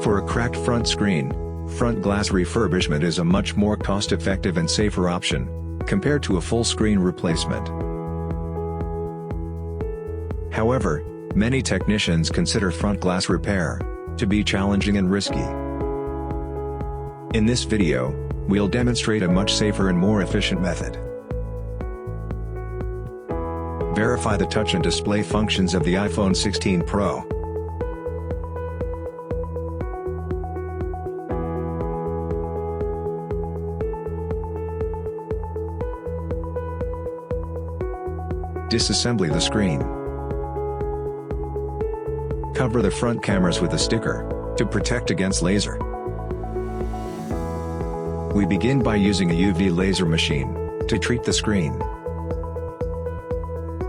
For a cracked front screen, front glass refurbishment is a much more cost-effective and safer option, compared to a full screen replacement. However, many technicians consider front glass repair to be challenging and risky. In this video, we'll demonstrate a much safer and more efficient method. Verify the touch and display functions of the iPhone 16 Pro. Disassembly the screen. Cover the front cameras with a sticker to protect against laser. We begin by using a UV laser machine to treat the screen.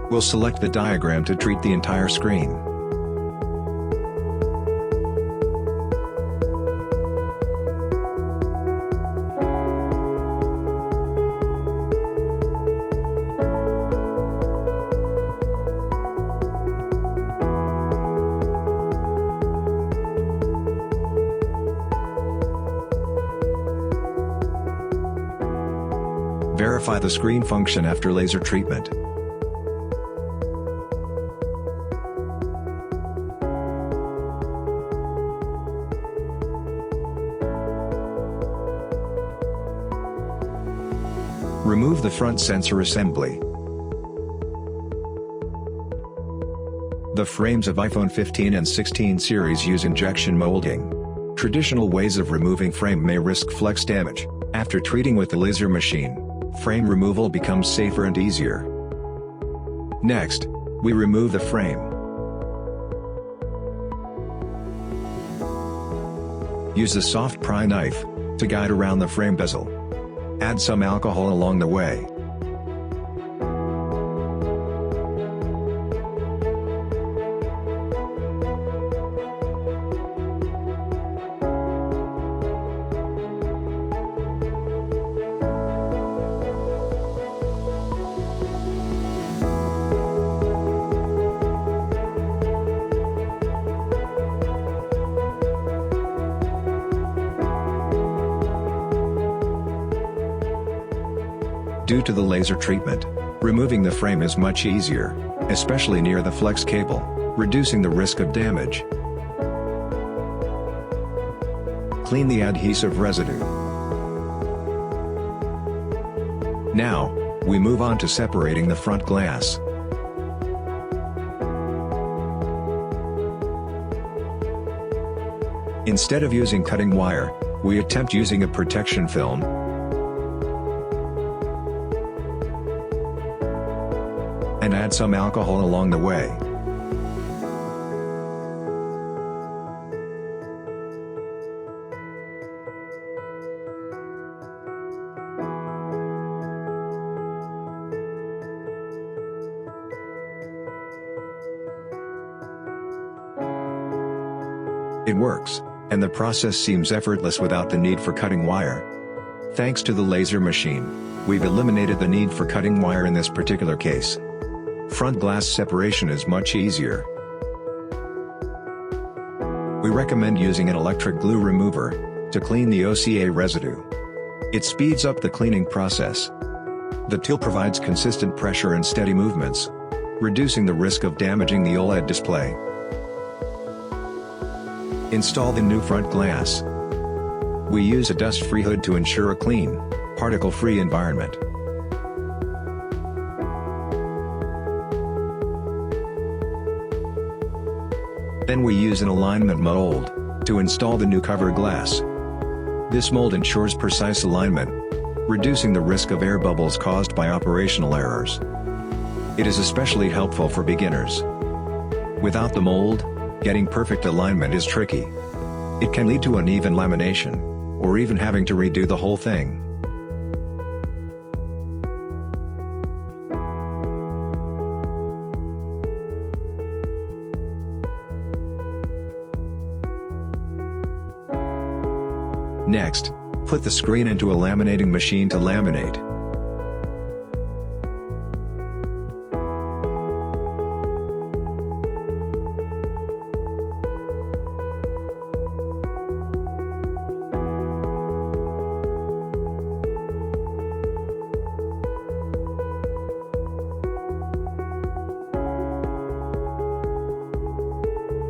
We'll select the diagram to treat the entire screen. Verify the screen function after laser treatment. Remove the front sensor assembly. The frames of iPhone 15 and 16 series use injection molding. Traditional ways of removing frame may risk flex damage. After treating with the laser machine, frame removal becomes safer and easier. Next, we remove the frame. Use a soft pry knife to guide around the frame bezel. Add some alcohol along the way. Due to the laser treatment, removing the frame is much easier, especially near the flex cable, reducing the risk of damage. Clean the adhesive residue. Now, we move on to separating the front glass. Instead of using cutting wire, we attempt using a protection film. And add some alcohol along the way. It works, and the process seems effortless without the need for cutting wire. Thanks to the laser machine, we've eliminated the need for cutting wire in this particular case. Front glass separation is much easier. We recommend using an electric glue remover to clean the OCA residue. It speeds up the cleaning process. The tool provides consistent pressure and steady movements, reducing the risk of damaging the OLED display. Install the new front glass. We use a dust-free hood to ensure a clean, particle-free environment. Then we use an alignment mold to install the new cover glass. This mold ensures precise alignment, reducing the risk of air bubbles caused by operational errors. It is especially helpful for beginners. Without the mold, getting perfect alignment is tricky. It can lead to uneven lamination, or even having to redo the whole thing. Next, put the screen into a laminating machine to laminate.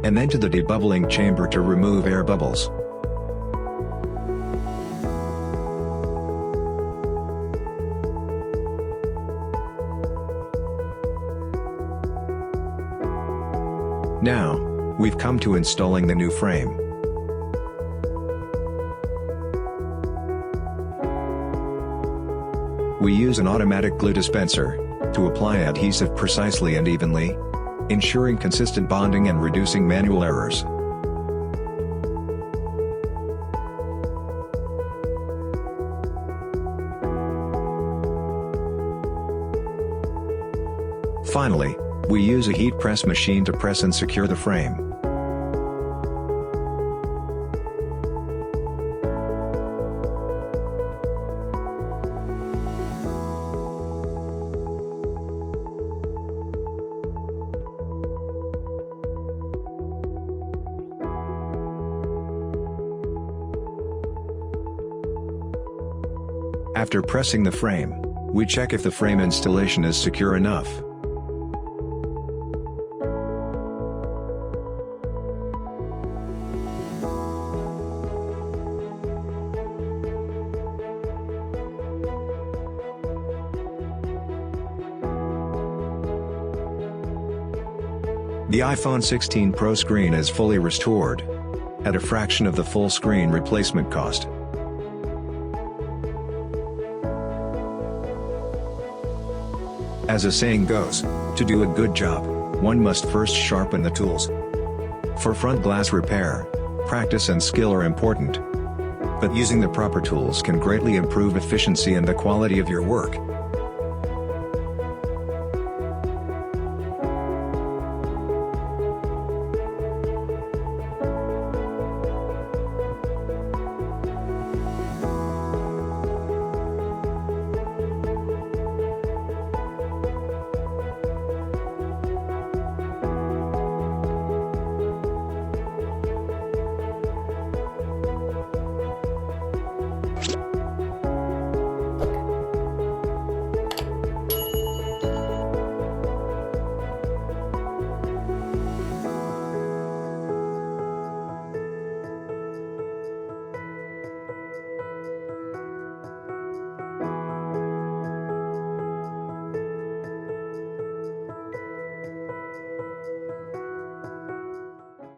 and then to the debubbling chamber to remove air bubbles. Now, we've come to installing the new frame. We use an automatic glue dispenser to apply adhesive precisely and evenly, ensuring consistent bonding and reducing manual errors. Finally, we use a heat press machine to press and secure the frame. After pressing the frame, we check if the frame installation is secure enough. The iPhone 16 Pro screen is fully restored, at a fraction of the full screen replacement cost. As a saying goes, to do a good job, one must first sharpen the tools. For front glass repair, practice and skill are important, but using the proper tools can greatly improve efficiency and the quality of your work.